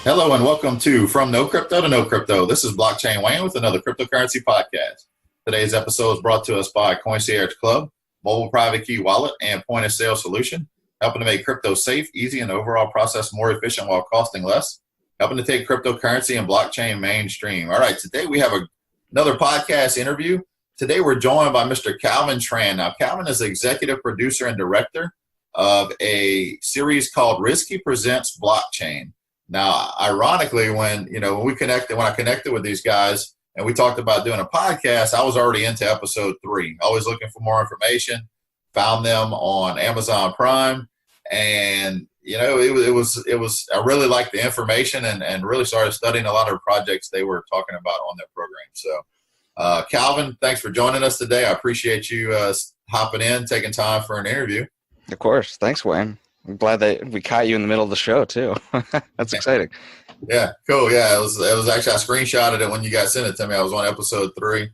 Hello and welcome to From No Crypto to No Crypto. This is Blockchain Wayne with another cryptocurrency podcast. Today's episode is brought to us by Concierge Club, mobile private key wallet, and point of sale solution, helping to make crypto safe, easy, and overall process more efficient while costing less, helping to take cryptocurrency and blockchain mainstream. All right, today we have another podcast interview. Today we're joined by Mr. Calvin Tran. Now, Calvin is the executive producer and director of a series called Rizqi Presents Blockchain. Now, ironically, when I connected with these guys and we talked about doing a podcast, I was already into episode 3, always looking for more information. Found them on Amazon Prime, and it was. I really liked the information and really started studying a lot of projects they were talking about on their program. So, Calvin, thanks for joining us today. I appreciate you hopping in, taking time for an interview. Of course, thanks, Wayne. I'm glad that we caught you in the middle of the show too. That's exciting. Yeah, cool. Yeah, it was actually, I screenshotted it when you guys sent it to me. I was on episode 3.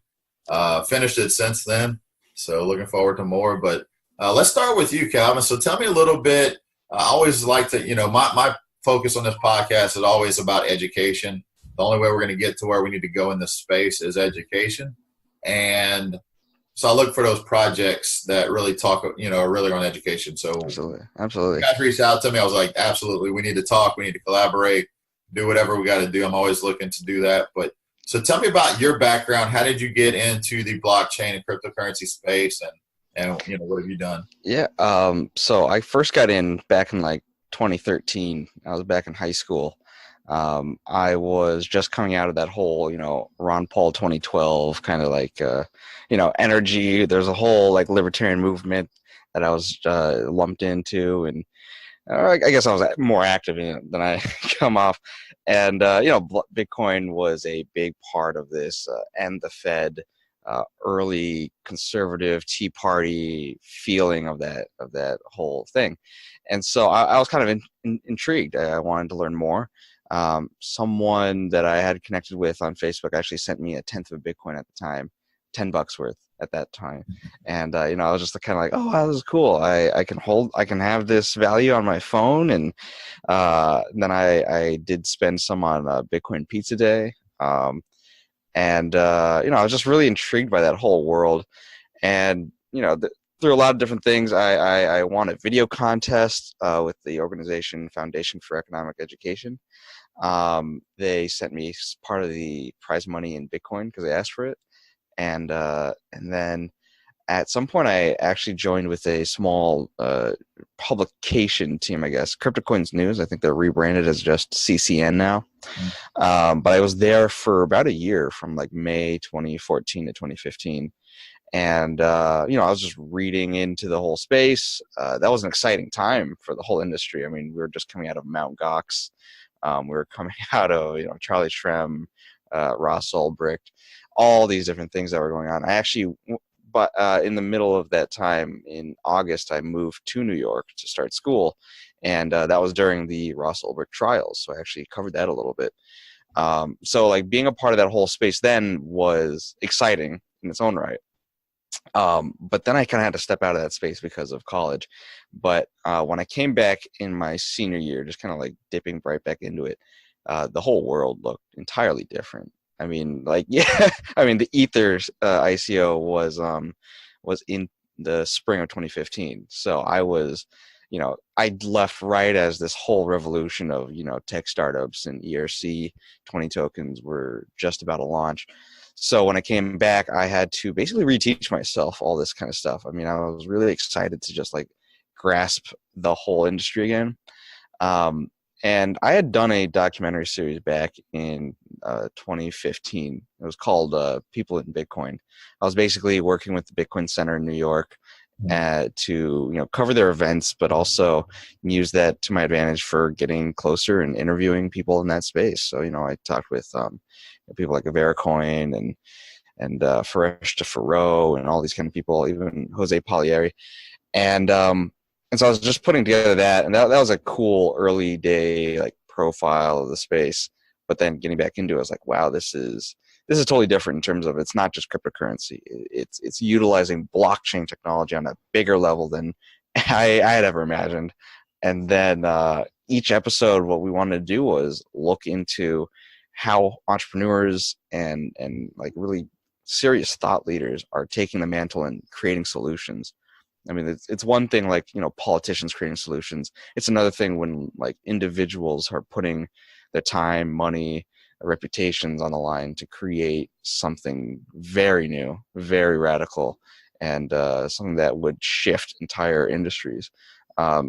Finished it since then, so looking forward to more. But let's start with you, Calvin. So tell me a little bit. I always like to, my focus on this podcast is always about education. The only way we're going to get to where we need to go in this space is education. And so I look for those projects that really talk, are really on education. So absolutely. You guys reached out to me. I was like, absolutely. We need to talk. We need to collaborate, do whatever we got to do. I'm always looking to do that. But so tell me about your background. How did you get into the blockchain and cryptocurrency space, and what have you done? Yeah. So I first got in back in like 2013. I was back in high school. I was just coming out of that whole, Ron Paul 2012 kind of like, energy. There's a whole like libertarian movement that I was lumped into, and I guess I was more active in it than I come off. And Bitcoin was a big part of this, and the Fed, early conservative Tea Party feeling of that whole thing. And so I was kind of intrigued. I wanted to learn more. Someone that I had connected with on Facebook actually sent me a tenth of a Bitcoin at the time, $10 worth at that time. And, I was just kind of like, oh, wow, this is cool. I can have this value on my phone. And, then I did spend some on Bitcoin Pizza Day. I was just really intrigued by that whole world. And, through a lot of different things, I won a video contest with the organization Foundation for Economic Education. They sent me part of the prize money in Bitcoin because they asked for it. And then at some point, I actually joined with a small publication team, I guess, CryptoCoins News. I think they're rebranded as just CCN now. But I was there for about a year, from like May 2014 to 2015. And, I was just reading into the whole space. That was an exciting time for the whole industry. I mean, we were just coming out of Mt. Gox. We were coming out of, Charlie Shrem, Ross Ulbricht, all these different things that were going on. I actually, but in the middle of that time, in August, I moved to New York to start school. And that was during the Ross Ulbricht trials. So I actually covered that a little bit. So like being a part of that whole space then was exciting in its own right. But then I kind of had to step out of that space because of college. But when I came back in my senior year, just kind of like dipping right back into it, the whole world looked entirely different. I mean, like, yeah, I mean, the Ethers ICO was in the spring of 2015. So I was, I left right as this whole revolution of, tech startups and ERC 20 tokens were just about to launch. So when I came back, I had to basically reteach myself all this kind of stuff. I mean, I was really excited to just like grasp the whole industry again. And I had done a documentary series back in 2015. It was called People in Bitcoin. I was basically working with the Bitcoin Center in New York to cover their events, but also use that to my advantage for getting closer and interviewing people in that space. So I talked with people like Averacoin and Faresh to Faro and all these kind of people, even Jose Polieri, and so I was just putting together that, and that was a cool early day like profile of the space. But then getting back into it, I was like, wow, this is totally different in terms of it's not just cryptocurrency. It's utilizing blockchain technology on a bigger level than I had ever imagined. And then each episode, what we wanted to do was look into how entrepreneurs and like really serious thought leaders are taking the mantle and creating solutions. I mean, it's one thing like, politicians creating solutions. It's another thing when like individuals are putting their time, money, reputations on the line to create something very new, very radical, and something that would shift entire industries.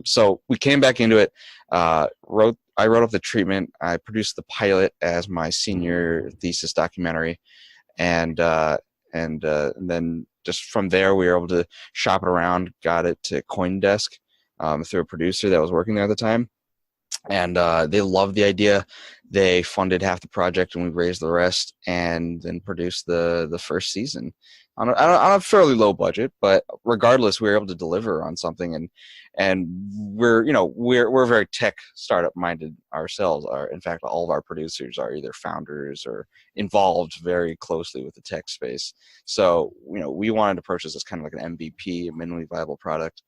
So we came back into it. I wrote up the treatment. I produced the pilot as my senior thesis documentary, and then just from there we were able to shop it around, got it to CoinDesk through a producer that was working there at the time, and they loved the idea. They funded half the project and we raised the rest, and then produced the first season on a fairly low budget, but regardless we were able to deliver on something. And we're very tech startup minded ourselves. In fact, all of our producers are either founders or involved very closely with the tech space. So we wanted to approach this as kind of like an MVP, a minimally viable product,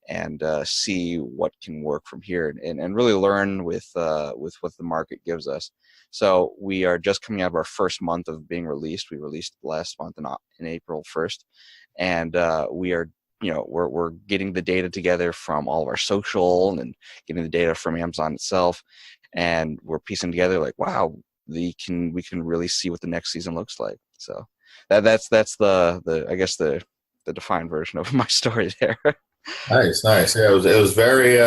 and see what can work from here, and really learn with what the market gives us. So we are just coming out of our first month of being released. We released last month in April 1st, and we are we're getting the data together from all of our social and getting the data from Amazon itself, and we're piecing together like, wow, we can really see what the next season looks like. So that's the I guess the defined version of my story there. Nice. Yeah, it was very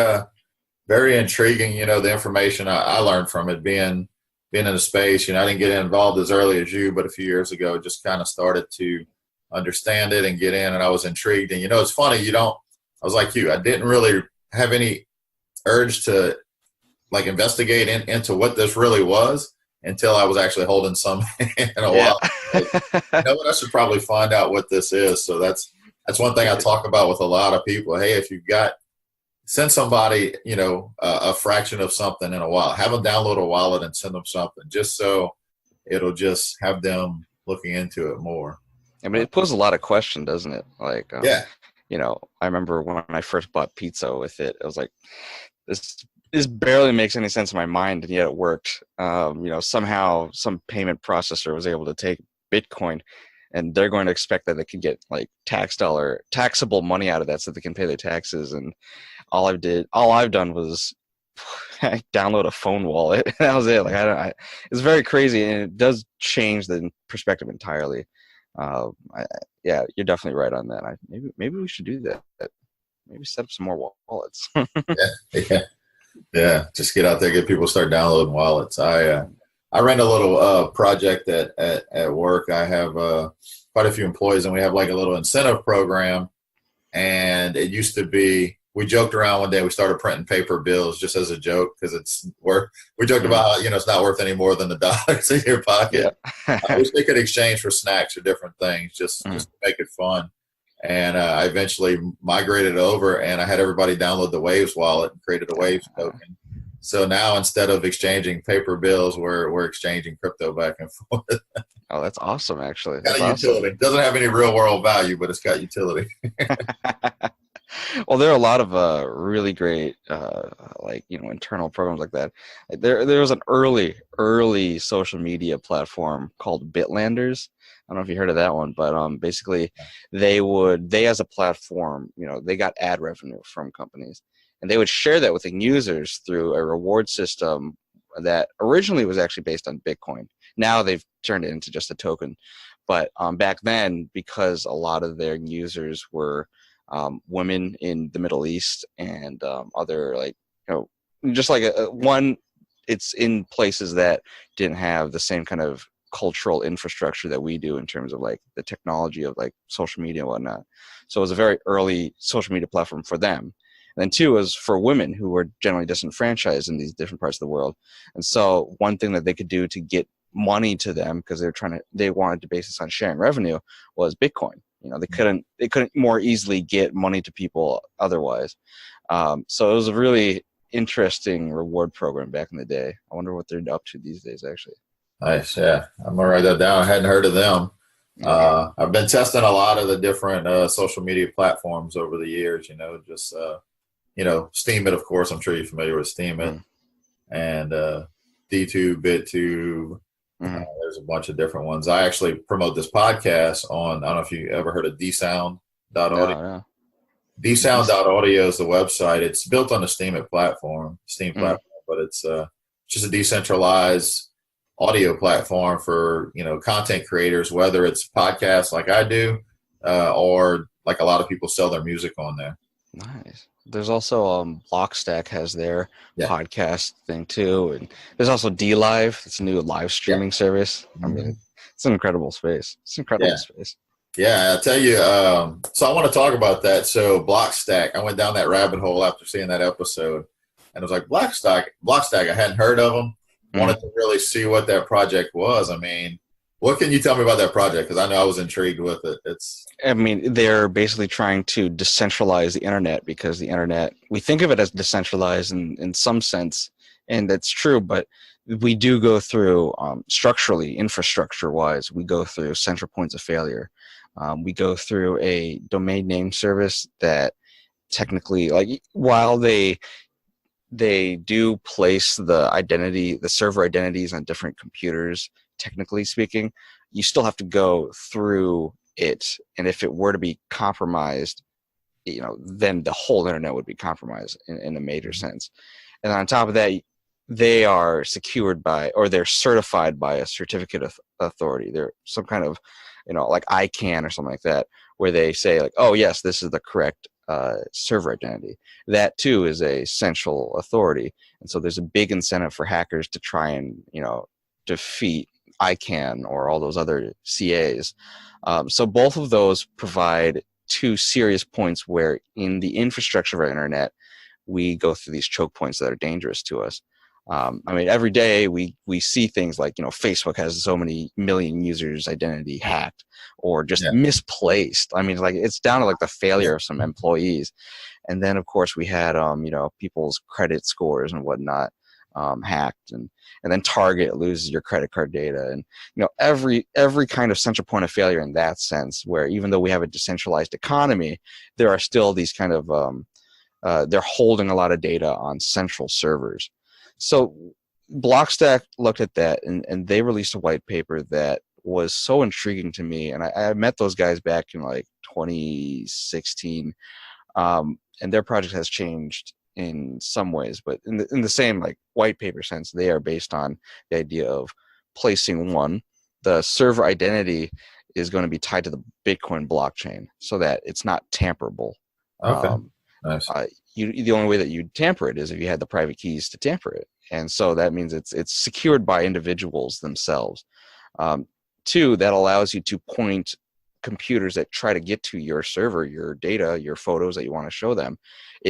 very intriguing. The information I learned from it, being in a space. I didn't get involved as early as you, but a few years ago, just kind of started to understand it and get in, and I was intrigued. And it's funny, I was like you, I didn't really have any urge to like investigate into what this really was until I was actually holding some in a while. Like, what, I should probably find out what this is. So that's one thing I talk about with a lot of people. Hey, if you've got, send somebody, a fraction of something in a wallet, have them download a wallet and send them something, just so it'll just have them looking into it more. I mean, it poses a lot of questions, doesn't it? Like, yeah. I remember when I first bought pizza with it, I was like, this barely makes any sense in my mind, and yet it worked. Somehow some payment processor was able to take Bitcoin, and they're going to expect that they can get like taxable money out of that so they can pay their taxes. And all I've done was download a phone wallet. That was it. Like it's very crazy, and it does change the perspective entirely. Yeah, you're definitely right on that. Maybe we should do that. Maybe set up some more wallets. Yeah. Just get out there, get people to start downloading wallets. I ran a little project at work. I have quite a few employees, and we have like a little incentive program. And it used to be, we joked around one day, we started printing paper bills just as a joke, because it's worth, we joked about, it's not worth any more than the dollars in your pocket. Yeah. I wish they could exchange for snacks or different things just to make it fun. And I eventually migrated over, and I had everybody download the Waves wallet and created a Waves token. So now instead of exchanging paper bills, we're exchanging crypto back and forth. Oh, that's awesome, actually. It's got a utility. It doesn't have any real world value, but it's got utility. Well, there are a lot of really great, internal programs like that. There was an early social media platform called Bitlanders. I don't know if you heard of that one, but basically, they as a platform, they got ad revenue from companies, and they would share that with the users through a reward system that originally was actually based on Bitcoin. Now they've turned it into just a token, but back then, because a lot of their users were women in the Middle East and other just like it's in places that didn't have the same kind of cultural infrastructure that we do in terms of like the technology of like social media and whatnot. So it was a very early social media platform for them. And then two was for women who were generally disenfranchised in these different parts of the world. And so one thing that they could do to get money to them, because they wanted to base this on sharing revenue, was Bitcoin. They couldn't more easily get money to people otherwise. So it was a really interesting reward program back in the day. I wonder what they're up to these days, actually. Nice. Yeah. I'm going to write that down. I hadn't heard of them. I've been testing a lot of the different social media platforms over the years, Steam It, of course. I'm sure you're familiar with Steam It. and DTube, BitTube. Mhm. There's a bunch of different ones. I actually promote this podcast on, I don't know if you ever heard of dsound.audio. No, no. dsound.audio is the website. It's built on the Steam Mm. platform, but it's just a decentralized audio platform for, content creators, whether it's podcasts like I do, or like a lot of people sell their music on there. Nice. There's also Blockstack has their Yeah. podcast thing too, and there's also D Live. It's a new live Yeah. streaming service. I Mhm. mean, it's an incredible space. It's an incredible Yeah. space. Yeah, I tell you. So I want to talk about that. So Blockstack, I went down that rabbit hole after seeing that episode, and I was like, Blockstack. I hadn't heard of them. Mm. Wanted to really see what that project was. I mean, what can you tell me about that project? Because I know I was intrigued with it. I mean, they're basically trying to decentralize the internet because the internet, we think of it as decentralized in some sense, and that's true, but we do go through structurally, infrastructure-wise, we go through central points of failure. We go through a domain name service that technically, like, while they do place the server identities on different computers, technically speaking, you still have to go through it. And if it were to be compromised, then the whole internet would be compromised in a major sense. And on top of that, they are secured by, or they're certified by a certificate of authority. They're some kind of, like ICANN or something like that, where they say like, oh yes, this is the correct server identity. That too is a central authority. And so there's a big incentive for hackers to try and, defeat ICANN or all those other CAs. So both of those provide two serious points where in the infrastructure of our internet, we go through these choke points that are dangerous to us. I mean, every day we see things like, Facebook has so many million users' identity hacked or just misplaced. I mean, like it's down to like the failure of some employees. And then, of course, we had, people's credit scores and whatnot hacked. And then Target loses your credit card data. And, every kind of central point of failure in that sense, where even though we have a decentralized economy, there are still these kind of, they're holding a lot of data on central servers. So Blockstack looked at that and they released a white paper that was so intriguing to me. And I met those guys back in like 2016, and their project has changed in some ways, but in the same like white paper sense, they are based on the idea of placing the server identity is going to be tied to the Bitcoin blockchain so that it's not tamperable. Okay. Nice. The only way that you tamper it is if you had the private keys to tamper it, and so that means it's secured by individuals themselves. Two, that allows you to point computers that try to get to your server, your data, your photos that you want to show them.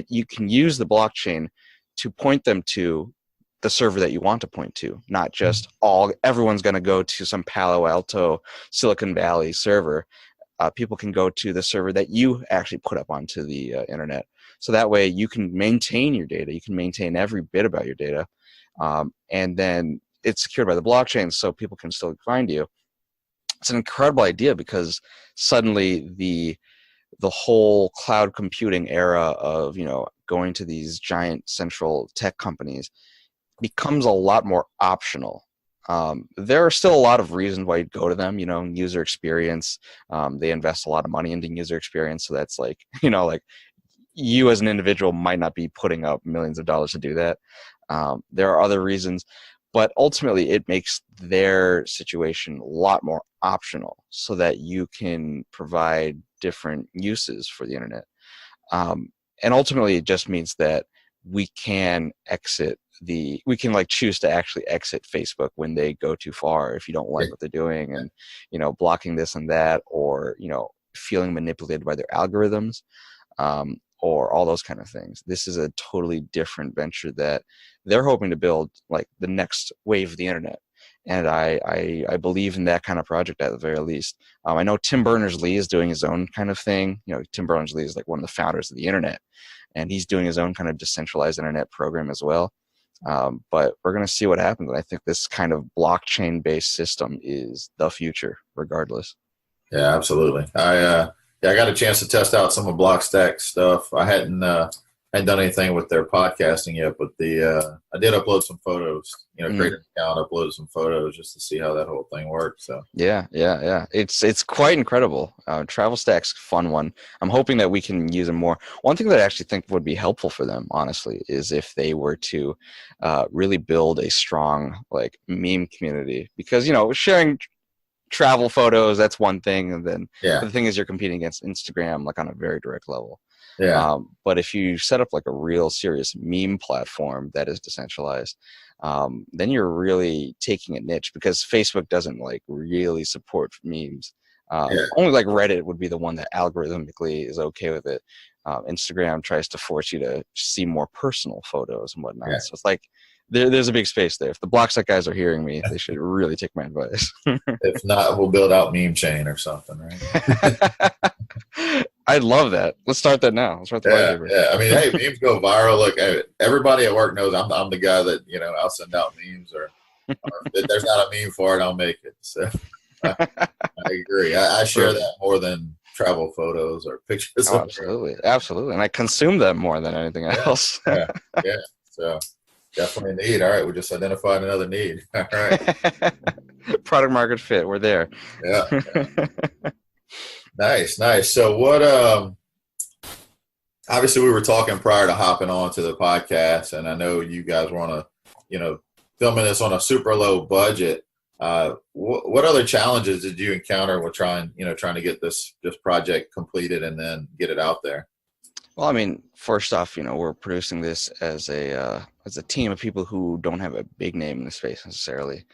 You can use the blockchain to point them to the server that you want to point to, not just everyone's going to go to some Palo Alto, Silicon Valley server. People can go to the server that you actually put up onto the internet. So that way you can maintain your data. You can maintain every bit about your data. And then it's secured by the blockchain so people can still find you. It's an incredible idea because suddenly the whole cloud computing era of, going to these giant central tech companies becomes a lot more optional. There are still a lot of reasons why you'd go to them, user experience. They invest a lot of money into user experience. So that's like, like you as an individual might not be putting up millions of dollars to do that. There are other reasons, but ultimately it makes their situation a lot more optional so that you can provide different uses for the internet. And ultimately it just means that we can choose to actually exit Facebook when they go too far if you don't like what they're doing and, blocking this and that, or, feeling manipulated by their algorithms, or all those kind of things. This is a totally different venture that they're hoping to build like the next wave of the internet. And I believe in that kind of project at the very least. I know Tim Berners-Lee is doing his own kind of thing. Tim Berners-Lee is like one of the founders of the internet, and he's doing his own kind of decentralized internet program as well. But we're going to see what happens. I think this kind of blockchain-based system is the future, regardless. Yeah, absolutely. I got a chance to test out some of Blockstack stuff. I hadn't hadn't done anything with their podcasting yet, but I did upload some photos. Created an account, uploaded some photos just to see how that whole thing works. So Yeah. It's quite incredible. Travel Stack's a fun one. I'm hoping that we can use them more. One thing that I actually think would be helpful for them, honestly, is if they were to really build a strong like meme community, because sharing travel photos, that's one thing, and then yeah, the thing is you're competing against Instagram like on a very direct level. yeah, But if you set up like a real serious meme platform that is decentralized, then you're really taking a niche, because Facebook doesn't like really support memes. yeah, Only like Reddit would be the one that algorithmically is okay with it. Instagram tries to force you to see more personal photos and whatnot. yeah. So it's like there's a big space there. If the Blockset guys are hearing me, they should really take my advice. If not, we'll build out meme chain or something, right? I love that. Let's start that now. Let's start the Yeah, paper. yeah. I mean, hey, memes go viral. Look, everybody at work knows I'm the guy that I'll send out memes, or if there's not a meme for it, I'll make it. So I agree. I share that more than travel photos or pictures. Oh, absolutely, and I consume them more than anything else. Yeah. So definitely a need. All right, we just identified another need. All right. Product market fit. We're there. Yeah. Nice. So what? Obviously, we were talking prior to hopping on to the podcast, and I know you guys were on filming this on a super low budget. What other challenges did you encounter with trying to get this project completed and then get it out there? Well, I mean, first off, we're producing this as a team of people who don't have a big name in the space necessarily.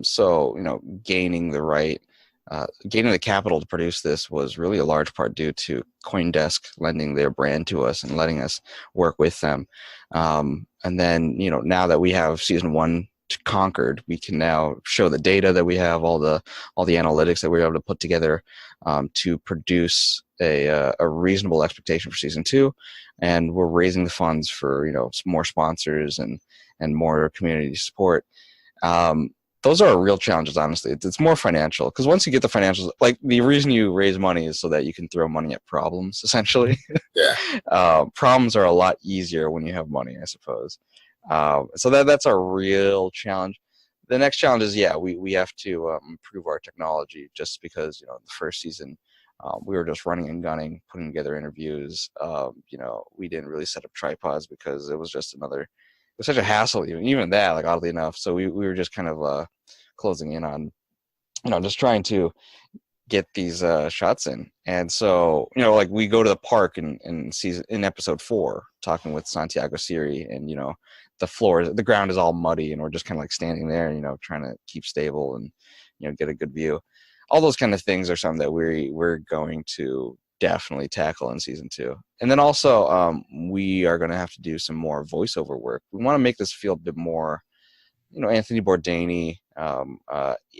So gaining the capital to produce this was really a large part due to CoinDesk lending their brand to us and letting us work with them. And then, now that we have season 1 conquered, we can now show the data that we have, all the analytics that we were able to put together to produce a reasonable expectation for season 2. And we're raising the funds for, more sponsors and more community support. Those are real challenges, honestly. It's more financial, because once you get the financials, like the reason you raise money is so that you can throw money at problems, essentially. Yeah. Problems are a lot easier when you have money, I suppose. So that's a real challenge. The next challenge is, we have to improve our technology, just because, the first season, we were just running and gunning, putting together interviews. We didn't really set up tripods because it was just it was such a hassle, even that, like, oddly enough. So we were just kind of closing in on, just trying to get these shots in. And so, like, we go to the park in episode 4, talking with Santiago Siri, and, the ground is all muddy, and we're just kind of like standing there, trying to keep stable and, get a good view. All those kind of things are something that we're going to definitely tackle in season 2. And then also, we are going to have to do some more voiceover work. We want to make this feel a bit more, Anthony Bourdain,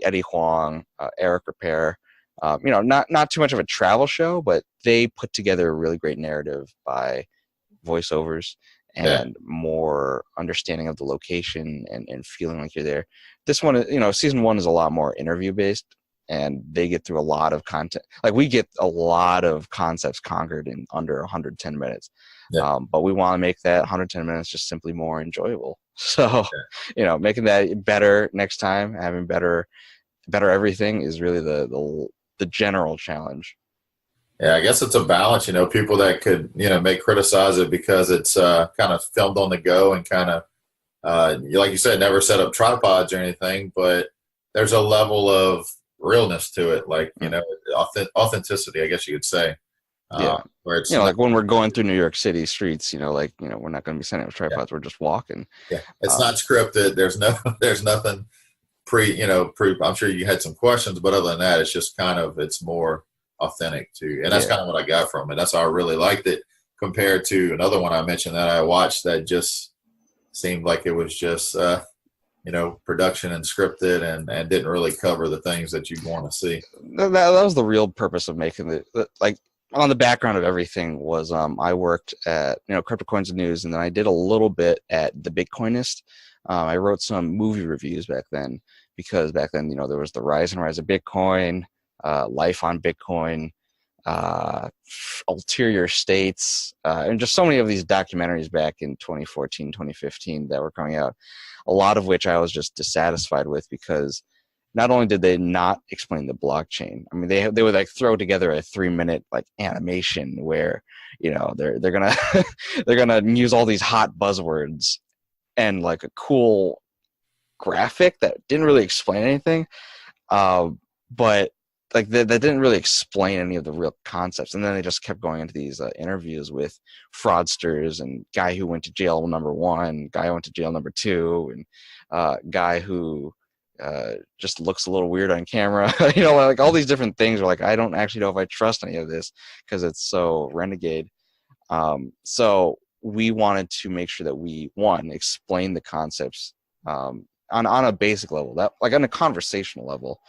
Eddie Huang, Eric Repair. Not too much of a travel show, but they put together a really great narrative by voiceovers and more understanding of the location and feeling like you're there. This one, season 1 is a lot more interview based, and they get through a lot of content. Like, we get a lot of concepts conquered in under 110 minutes. Yeah. But we want to make that 110 minutes just simply more enjoyable. So, making that better next time, having better everything is really the general challenge. Yeah, I guess it's a balance, people that could, may criticize it because it's kind of filmed on the go and kind of, like you said, never set up tripods or anything, but there's a level of realness to it, like, authenticity, I guess you could say. Where it's like when we're going through New York City streets, we're not going to be setting up tripods. We're just walking. Yeah, it's not scripted. There's nothing pre. I'm sure you had some questions, but other than that, it's just kind of, it's more authentic too, and that's kind of what I got from it. That's how I really liked it compared to another one I mentioned that I watched that just seemed like it was just production and scripted and didn't really cover the things that you'd want to see. That was the real purpose of making it. Like, on the background of everything was I worked at Crypto Coins and News, and then I did a little bit at the Bitcoinist. I wrote some movie reviews back then, because back then there was the rise of Bitcoin, Life on Bitcoin, ulterior states, and just so many of these documentaries back in 2014, 2015 that were coming out, a lot of which I was just dissatisfied with because not only did they not explain the blockchain, I mean, they would like throw together a 3-minute like animation where, you know, they're gonna they're gonna use all these hot buzzwords and like a cool graphic that didn't really explain anything, but like that didn't really explain any of the real concepts. And then they just kept going into these interviews with fraudsters and guy who went to jail number 1, guy who went to jail number 2, and guy who just looks a little weird on camera. You know, like all these different things are like, I don't actually know if I trust any of this because it's so renegade. So we wanted to make sure that we, one, explain the concepts on a basic level, that like on a conversational level.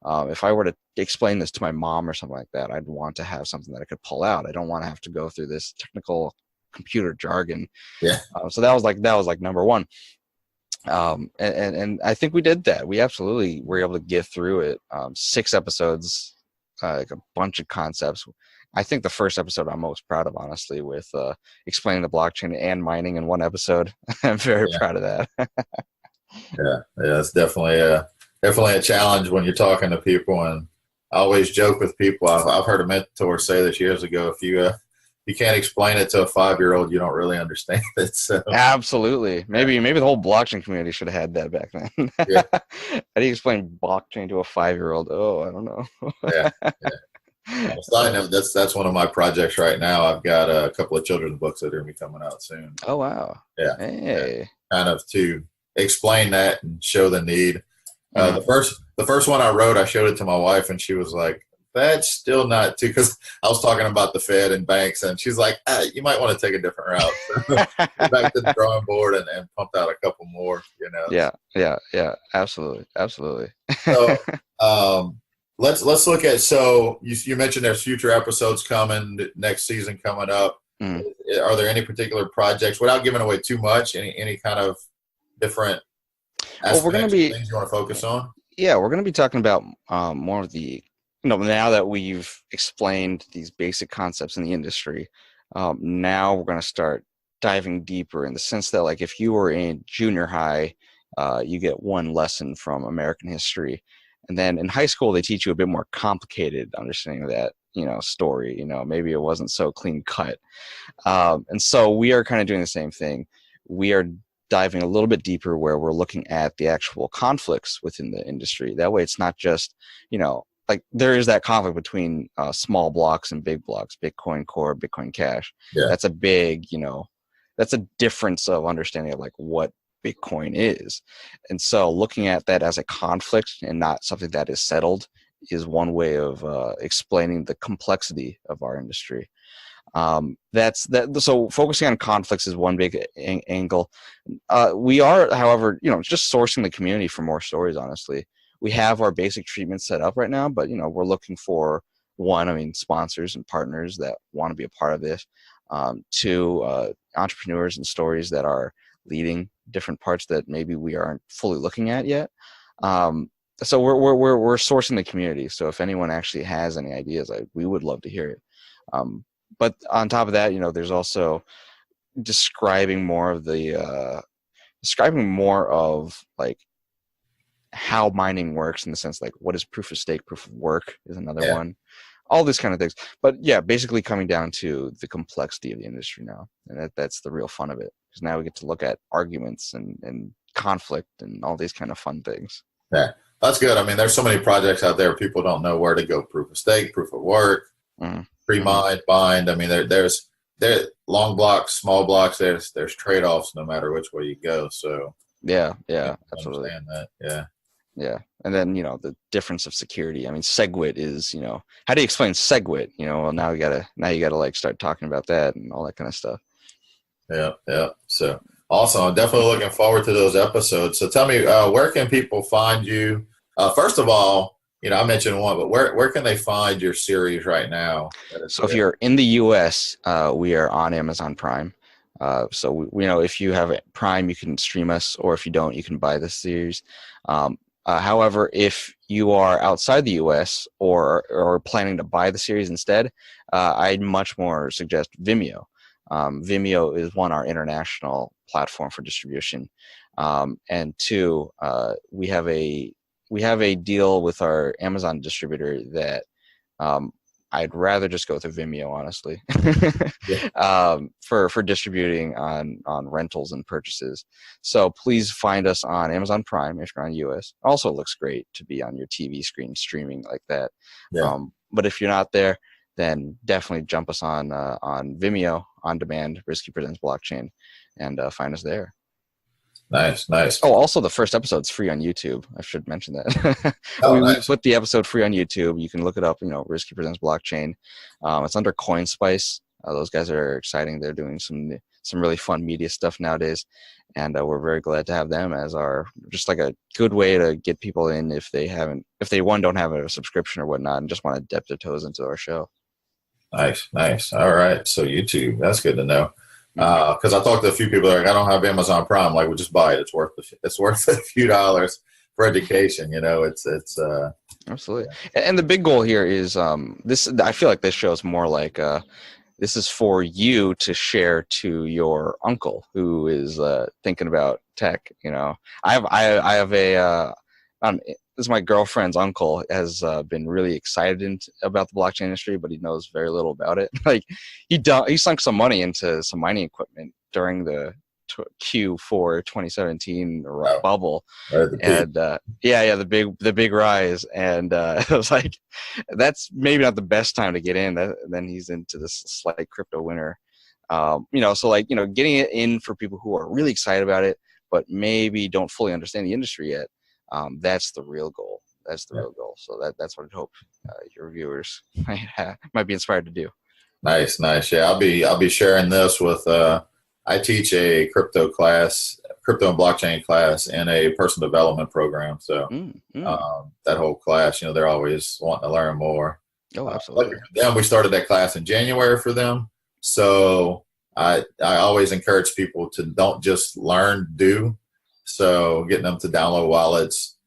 If I were to explain this to my mom or something like that, I'd want to have something that I could pull out. I don't want to have to go through this technical computer jargon. Yeah. So that was like number one. And I think we did that. We absolutely were able to get through it. 6 episodes, like a bunch of concepts. I think the first episode I'm most proud of, honestly, with explaining the blockchain and mining in one episode. I'm very proud of that. Yeah, it's definitely a challenge when you're talking to people. And I always joke with people. I've heard a mentor say this years ago. If you can't explain it to a 5-year-old, you don't really understand it. So absolutely, maybe the whole blockchain community should have had that back then. Yeah. How do you explain blockchain to a 5-year-old? Oh, I don't know. Yeah. Side note, that's one of my projects right now. I've got a couple of children's books that are going to be coming out soon. Oh wow! Yeah, hey. Kind of to explain that and show the need. The first one I wrote, I showed it to my wife, and she was like, "That's still not too." Because I was talking about the Fed and banks, and she's like, "You might want to take a different route." So back to the drawing board and pumped out a couple more. You know. Yeah. Absolutely. So let's look at. So you mentioned there's future episodes coming, next season coming up. Are there any particular projects, without giving away too much, any kind of different aspects, we're going to be things you want to focus on? Yeah, we're going to be talking about more of the, now that we've explained these basic concepts in the industry, now we're going to start diving deeper in the sense that, like, if you were in junior high, you get one lesson from American history. And then in high school, they teach you a bit more complicated understanding of that, story. Maybe it wasn't so clean cut. And so we are kind of doing the same thing. We are diving a little bit deeper where we're looking at the actual conflicts within the industry. That way it's not just, like there is that conflict between small blocks and big blocks, Bitcoin Core, Bitcoin Cash. Yeah. That's a big, that's a difference of understanding of like what Bitcoin is. And so looking at that as a conflict and not something that is settled is one way of explaining the complexity of our industry. So focusing on conflicts is one big angle. We are, however, just sourcing the community for more stories. Honestly, we have our basic treatment set up right now, but we're looking for sponsors and partners that want to be a part of this. 2, entrepreneurs and stories that are leading different parts that maybe we aren't fully looking at yet. So we're sourcing the community. So if anyone actually has any ideas, we would love to hear it. But on top of that, there's also describing more of like how mining works, in the sense like what is proof of stake, proof of work is another one, all these kind of things. But yeah, basically coming down to the complexity of the industry now, and that's the real fun of it, because now we get to look at arguments and conflict and all these kind of fun things. Yeah, that's good. I mean, there's so many projects out there. People don't know where to go. Proof of stake, proof of work. Pre-mined, bind. I mean, there's long blocks, small blocks. There's trade-offs no matter which way you go. So yeah, absolutely. That. Yeah, and then the difference of security. I mean, SegWit is how do you explain SegWit? Well, now you gotta like start talking about that and all that kind of stuff. Yeah. So awesome. I'm definitely looking forward to those episodes. So tell me, where can people find you? First of all, I mentioned one, but where can they find your series right now? So if you're in the U.S., we are on Amazon Prime. So if you have Prime, you can stream us, or if you don't, you can buy the series. However, if you are outside the U.S. or planning to buy the series instead, I'd much more suggest Vimeo. Vimeo is one, our international platform for distribution, and two, we have a deal with our Amazon distributor that I'd rather just go through Vimeo, honestly, Yeah. for distributing on rentals and purchases. So please find us on Amazon Prime if you're on US. Also, it looks great to be on your TV screen streaming like that. Yeah. But if you're not there, then definitely jump us on Vimeo on demand, Rizqi Presents Blockchain, and find us there. Nice. Nice. Oh, also the first episode's free on YouTube. I should mention that. Oh, we nice. put the episode free on YouTube. You can look it up, Rizqi Presents Blockchain. It's under CoinSpice. Those guys are exciting. They're doing some really fun media stuff nowadays. And we're very glad to have them as just like a good way to get people in if they don't have a subscription or whatnot and just want to dip their toes into our show. Nice. All right. So YouTube, that's good to know. Because I talked to a few people like, I don't have Amazon Prime. Like, well, just buy it. It's worth a few dollars for education. It's absolutely. And the big goal here is this. I feel like this show is more like this is for you to share to your uncle who is thinking about tech. I have a this is my girlfriend's uncle has been really excited about the blockchain industry, but he knows very little about it. Like he sunk some money into some mining equipment during the Q4 2017 bubble, and the big rise. And it was like that's maybe not the best time to get in. Then he's into this slight crypto winter. So getting it in for people who are really excited about it, but maybe don't fully understand the industry yet. That's the real goal. Real goal. So that's what I hope your viewers might be inspired to do. Nice. Yeah, I'll be sharing this with. I teach a crypto and blockchain class in a personal development program. So that whole class, they're always wanting to learn more. Oh, absolutely. Then we started that class in January for them. So I always encourage people to don't just learn, do. So getting them to download wallets,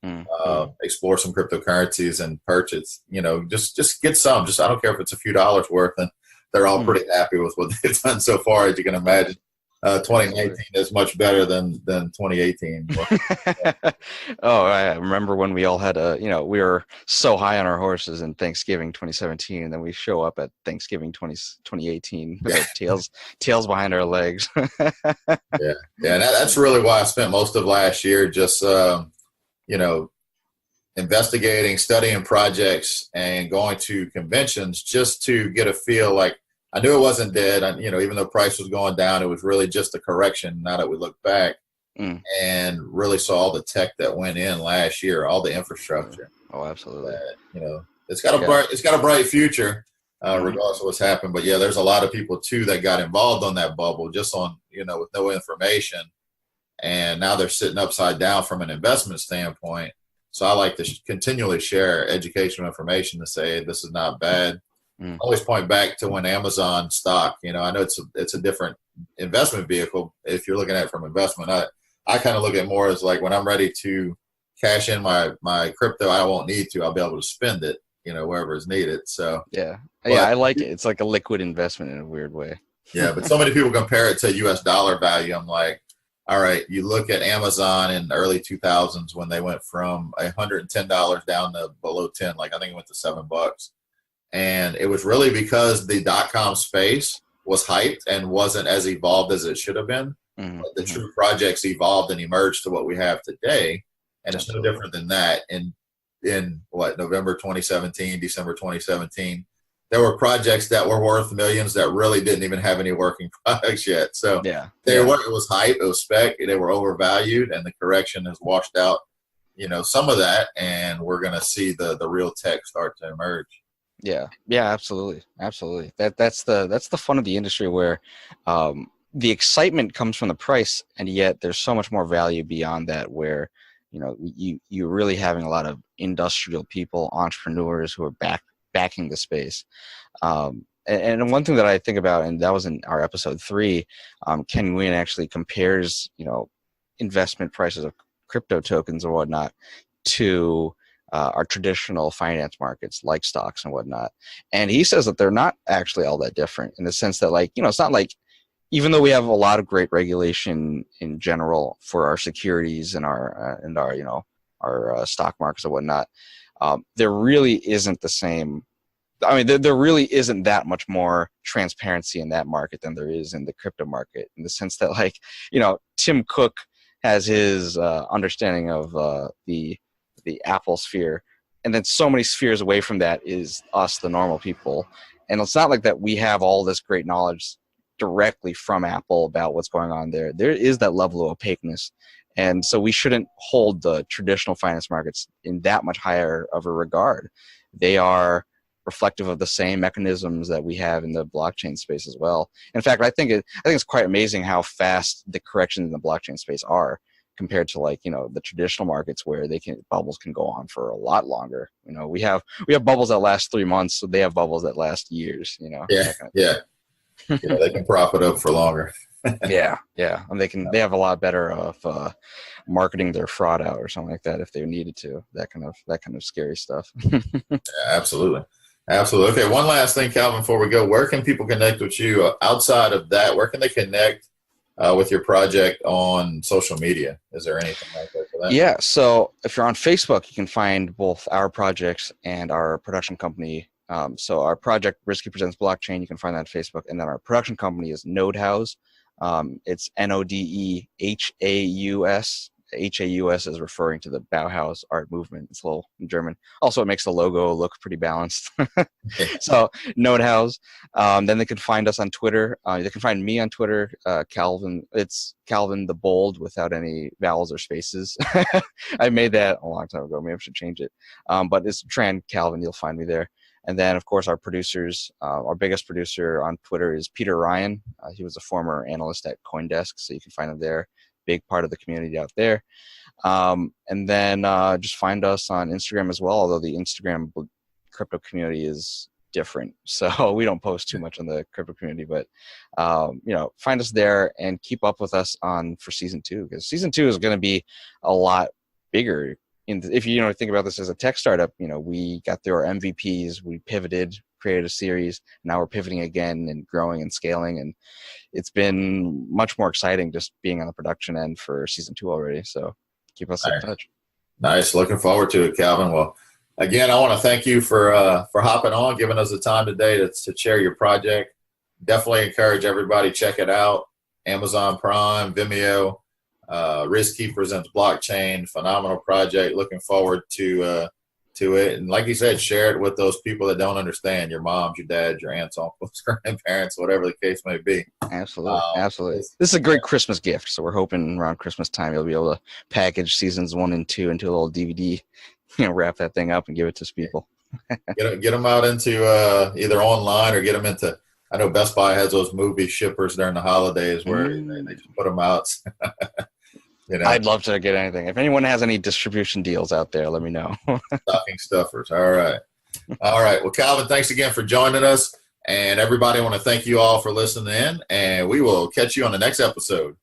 explore some cryptocurrencies and purchase, just get some. I don't care if it's a few dollars worth, and they're all pretty happy with what they've done so far, as you can imagine. 2019 is much better than 2018. Oh, I remember when we all had we were so high on our horses in Thanksgiving 2017, and then we show up at Thanksgiving 2018 with our tails behind our legs. Yeah. That's really why I spent most of last year just, investigating, studying projects, and going to conventions just to get a feel. Like, I knew it wasn't dead. Even though price was going down, it was really just a correction. Now that we look back and really saw all the tech that went in last year, all the infrastructure. Oh, absolutely. It's got a bright future, regardless of what's happened. But yeah, there's a lot of people too that got involved on that bubble just on with no information, and now they're sitting upside down from an investment standpoint. So I like to continually share educational information to say this is not bad. I always point back to when Amazon stock, I know it's a different investment vehicle. If you're looking at it from investment, I kind of look at it more as like when I'm ready to cash in my crypto, I won't need to. I'll be able to spend it, wherever is needed. So I like it. It's like a liquid investment in a weird way. Yeah, but so many people compare it to US dollar value. I'm like, all right, you look at Amazon in the early 2000s when they went from $110 down to below 10, like I think it went to $7. And it was really because the .com space was hyped and wasn't as evolved as it should have been. But the true projects evolved and emerged to what we have today. And it's no different than that. In November 2017, December 2017, there were projects that were worth millions that really didn't even have any working products yet. So it was hype, it was spec, they were overvalued, and the correction has washed out, some of that, and we're going to see the real tech start to emerge. Yeah, absolutely. That's the fun of the industry, where the excitement comes from the price, and yet there's so much more value beyond that, where you're really having a lot of industrial people, entrepreneurs who are backing the space. And one thing that I think about, and that was in our episode 3, Ken Nguyen actually compares investment prices of crypto tokens or whatnot to our traditional finance markets like stocks and whatnot. And he says that they're not actually all that different in the sense that, like, it's not like, even though we have a lot of great regulation in general for our securities and our our stock markets and whatnot, there really isn't the same. I mean, there really isn't that much more transparency in that market than there is in the crypto market, in the sense that, like, Tim Cook has his understanding of the Apple sphere, and then so many spheres away from that is us, the normal people. And it's not like that we have all this great knowledge directly from Apple about what's going on there. There is that level of opaqueness. And so we shouldn't hold the traditional finance markets in that much higher of a regard. They are reflective of the same mechanisms that we have in the blockchain space as well. In fact, I think it's quite amazing how fast the corrections in the blockchain space are compared to, like, the traditional markets where bubbles can go on for a lot longer. We have bubbles that last 3 months, so they have bubbles that last years. Yeah, they can prop it up for longer. yeah, and they have a lot better of marketing their fraud out or something like that if they needed to. That kind of scary stuff. Yeah, absolutely. Okay, one last thing, Calvin, before we go. Where can people connect with you outside of that? Where can they connect with your project on social media? Is there anything like that for that? Yeah, so if you're on Facebook, you can find both our projects and our production company. So our project, Rizqi Presents Blockchain, you can find that on Facebook. And then our production company is Nodehouse. It's Nodehaus. HAUS is referring to the Bauhaus art movement. It's a little in German. Also, it makes the logo look pretty balanced. So, Nodehouse. Then they can find us on Twitter. They can find me on Twitter, Calvin. It's Calvin the Bold without any vowels or spaces. I made that a long time ago. Maybe I should change it. But it's Tran Calvin. You'll find me there. And then, of course, our producers, our biggest producer on Twitter is Peter Ryan. He was a former analyst at CoinDesk, so you can find him there. Big part of the community out there. And then just find us on Instagram as well, although the Instagram crypto community is different. So we don't post too much on the crypto community, but find us there and keep up with us for season 2, because season 2 is going to be a lot bigger. If you think about this as a tech startup, we got through our MVPs, we pivoted, created a series, now we're pivoting again and growing and scaling, and it's been much more exciting just being on the production end for season 2 already. So keep us in touch. Nice. Looking forward to it, Calvin. Well, again, I want to thank you for hopping on, giving us the time today to share your project. Definitely encourage everybody, check it out. Amazon Prime, Vimeo, Rizqi Presents Blockchain, phenomenal project. Looking forward to it. And like you said, share it with those people that don't understand, your moms, your dads, your aunts, uncles, grandparents, whatever the case may be. Absolutely. Absolutely. This is a great Christmas gift. So we're hoping around Christmas time, you'll be able to package seasons 1 and 2 into a little DVD, wrap that thing up and give it to people. Get them out into either online or get them into, I know Best Buy has those movie shippers during the holidays where they just put them out. I'd love to get anything. If anyone has any distribution deals out there, let me know. Stocking stuffers. All right. Well, Calvin, thanks again for joining us. And everybody, I want to thank you all for listening in. And we will catch you on the next episode.